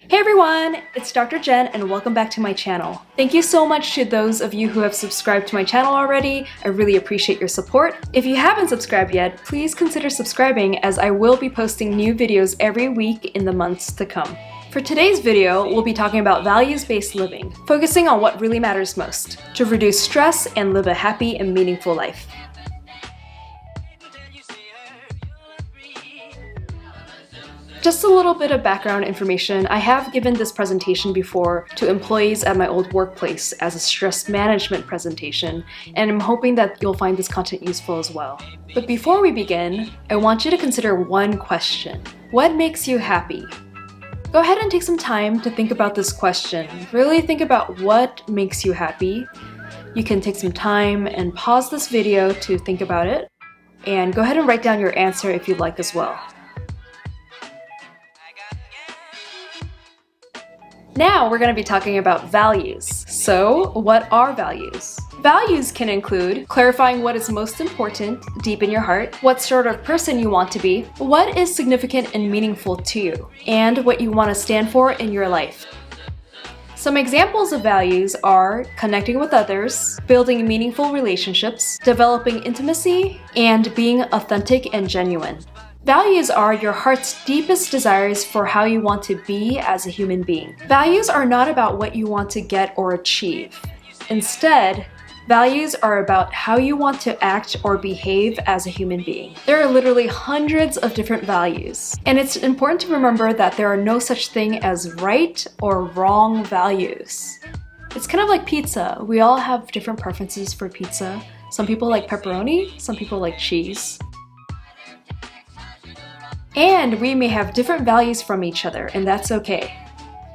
Hey everyone, it's Dr. Jen and welcome back to my channel. Thank you so much to those of you who have subscribed to my channel already. I really appreciate your support. If you haven't subscribed yet, please consider subscribing as I will be posting new videos every week in the months to come. For today's video, we'll be talking about values-based living, focusing on what really matters most, to reduce stress and live a happy and meaningful life. Just a little bit of background information. I have given this presentation before to employees at my old workplace as a stress management presentation, and I'm hoping that you'll find this content useful as well. But before we begin, I want you to consider one question. What makes you happy? Go ahead and take some time to think about this question. Really think about what makes you happy. You can take some time and pause this video to think about it, and go ahead and write down your answer if you'd like as well. Now we're going to be talking about values. So, what are values? Values can include clarifying what is most important deep in your heart, what sort of person you want to be, what is significant and meaningful to you, and what you want to stand for in your life. Some examples of values are connecting with others, building meaningful relationships, developing intimacy, and being authentic and genuine. Values are your heart's deepest desires for how you want to be as a human being. Values are not about what you want to get or achieve. Instead, values are about how you want to act or behave as a human being. There are literally hundreds of different values, and it's important to remember that there are no such thing as right or wrong values. It's kind of like pizza. We all have different preferences for pizza. Some people like pepperoni, some people like cheese. And we may have different values from each other, and that's okay.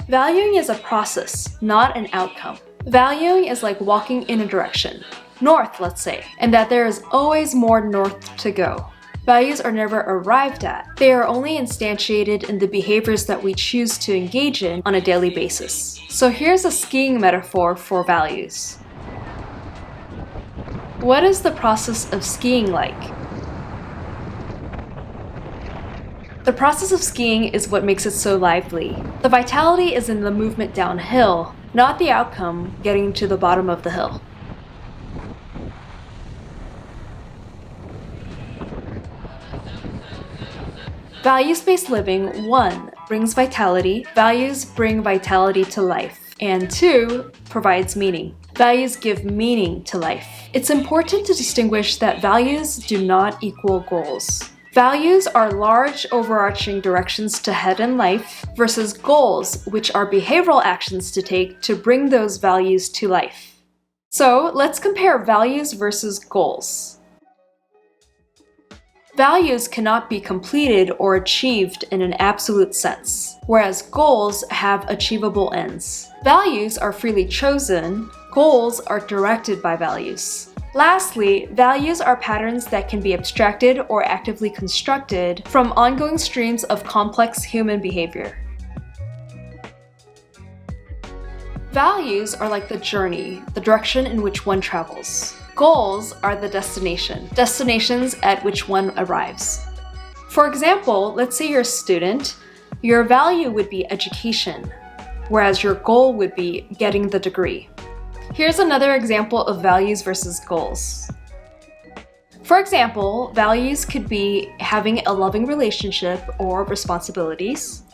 Valuing is a process, not an outcome. Valuing is like walking in a direction, north let's say, and that there is always more north to go. Values are never arrived at. They are only instantiated in the behaviors that we choose to engage in on a daily basis. So here's a skiing metaphor for values. What is the process of skiing like? The process of skiing is what makes it so lively. The vitality is in the movement downhill, not the outcome, getting to the bottom of the hill. Values-based living, 1, brings vitality. Values bring vitality to life. And 2, provides meaning. Values give meaning to life. It's important to distinguish that values do not equal goals. Values are large, overarching directions to head in life versus goals, which are behavioral actions to take to bring those values to life. So let's compare values versus goals. Values cannot be completed or achieved in an absolute sense, whereas goals have achievable ends. Values are freely chosen, goals are directed by values. Lastly, values are patterns that can be abstracted or actively constructed from ongoing streams of complex human behavior. Values are like the journey, the direction in which one travels. Goals are the destination, destinations at which one arrives. For example, let's say you're a student, your value would be education, whereas your goal would be getting the degree. Here's another example of values versus goals. For example, values could be having a loving relationship or responsibilities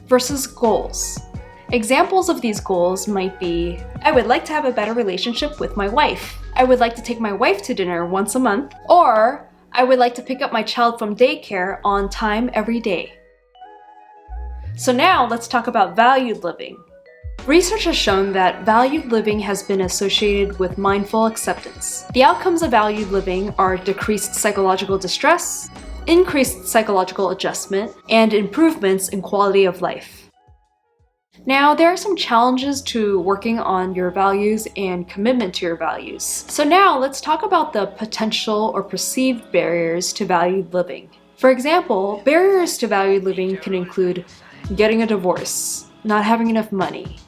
versus goals. Examples of these goals might be, I would like to have a better relationship with my wife. I would like to take my wife to dinner once a month. Or, I would like to pick up my child from daycare on time every day. So now let's talk about valued living. Research has shown that valued living has been associated with mindful acceptance. The outcomes of valued living are decreased psychological distress, increased psychological adjustment, and improvements in quality of life. Now, there are some challenges to working on your values and commitment to your values. So now let's talk about the potential or perceived barriers to valued living. For example, barriers to valued living can include getting a divorce, not having enough money,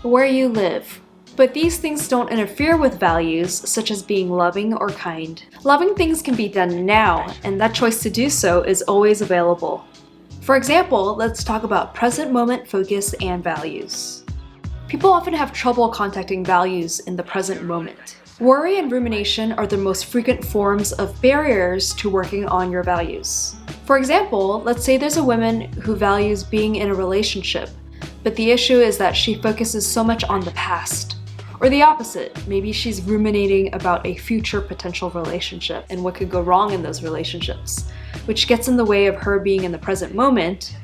where you live. But these things don't interfere with values such as being loving or kind. Loving things can be done now, and that choice to do so is always available. For example, let's talk about present moment focus and values. People often have trouble contacting values in the present moment. Worry and rumination are the most frequent forms of barriers to working on your values. For example, let's say there's a woman who values being in a relationship, but the issue is that she focuses so much on the past. Or the opposite, maybe she's ruminating about a future potential relationship and what could go wrong in those relationships, which gets in the way of her being in the present moment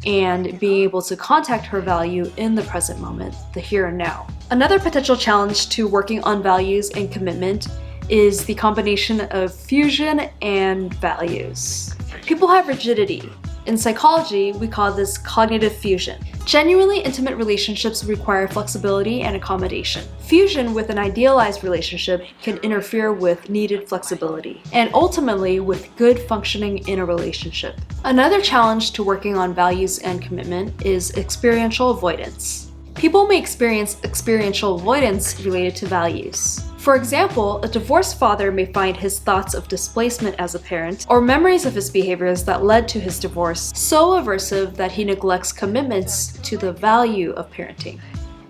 and being able to contact her value in the present moment, the here and now. Another potential challenge to working on values and commitment is the combination of fusion and values. People have rigidity. In psychology, we call this cognitive fusion. Genuinely intimate relationships require flexibility and accommodation. Fusion with an idealized relationship can interfere with needed flexibility, and ultimately with good functioning in a relationship. Another challenge to working on values and commitment is experiential avoidance. People may experience experiential avoidance related to values. For example, a divorced father may find his thoughts of displacement as a parent or memories of his behaviors that led to his divorce so aversive that he neglects commitments to the value of parenting.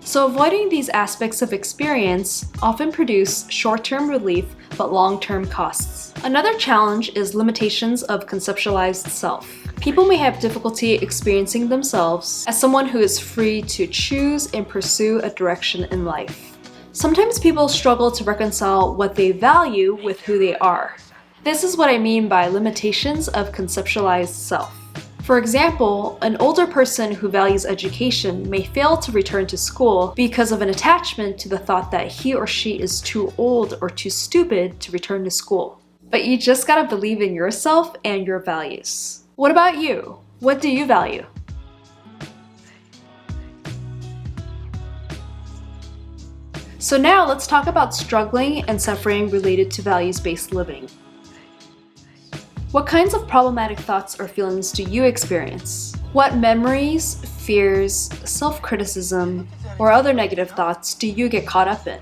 So avoiding these aspects of experience often produce short-term relief but long-term costs. Another challenge is limitations of conceptualized self. People may have difficulty experiencing themselves as someone who is free to choose and pursue a direction in life. Sometimes people struggle to reconcile what they value with who they are. This is what I mean by limitations of conceptualized self. For example, an older person who values education may fail to return to school because of an attachment to the thought that he or she is too old or too stupid to return to school. But you just gotta believe in yourself and your values. What about you? What do you value? So now let's talk about struggling and suffering related to values-based living. What kinds of problematic thoughts or feelings do you experience? What memories, fears, self-criticism, or other negative thoughts do you get caught up in?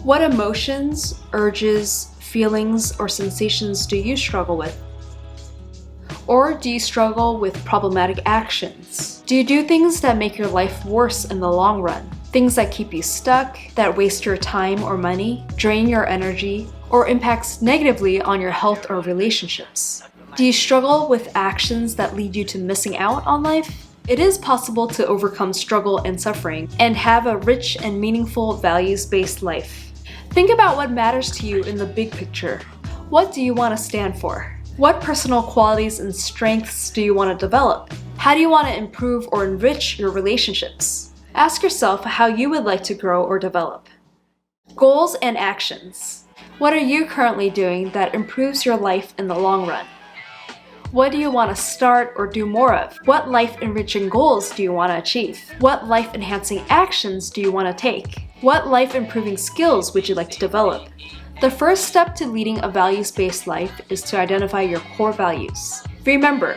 What emotions, urges, feelings, or sensations do you struggle with? Or do you struggle with problematic actions? Do you do things that make your life worse in the long run? Things that keep you stuck, that waste your time or money, drain your energy, or impacts negatively on your health or relationships? Do you struggle with actions that lead you to missing out on life? It is possible to overcome struggle and suffering and have a rich and meaningful values-based life. Think about what matters to you in the big picture. What do you want to stand for? What personal qualities and strengths do you want to develop? How do you want to improve or enrich your relationships? Ask yourself how you would like to grow or develop. Goals and actions. What are you currently doing that improves your life in the long run? What do you want to start or do more of? What life-enriching goals do you want to achieve? What life-enhancing actions do you want to take? What life-improving skills would you like to develop? The first step to leading a values-based life is to identify your core values. Remember,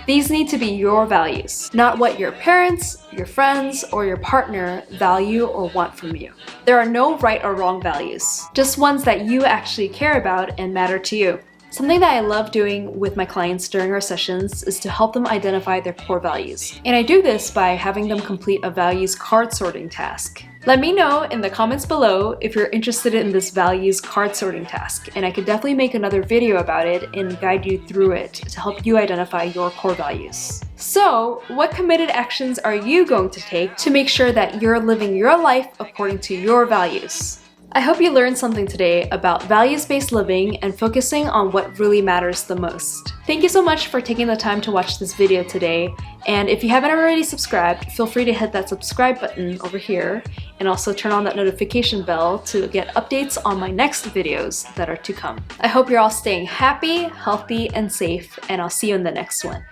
these need to be your values, not what your parents, your friends, or your partner value or want from you. There are no right or wrong values, just ones that you actually care about and matter to you. Something that I love doing with my clients during our sessions is to help them identify their core values. And I do this by having them complete a values card sorting task. Let me know in the comments below if you're interested in this values card sorting task, and I could definitely make another video about it and guide you through it to help you identify your core values. So, what committed actions are you going to take to make sure that you're living your life according to your values? I hope you learned something today about values-based living and focusing on what really matters the most. Thank you so much for taking the time to watch this video today, and if you haven't already subscribed, feel free to hit that subscribe button over here and also turn on that notification bell to get updates on my next videos that are to come. I hope you're all staying happy, healthy, and safe, and I'll see you in the next one.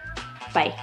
Bye.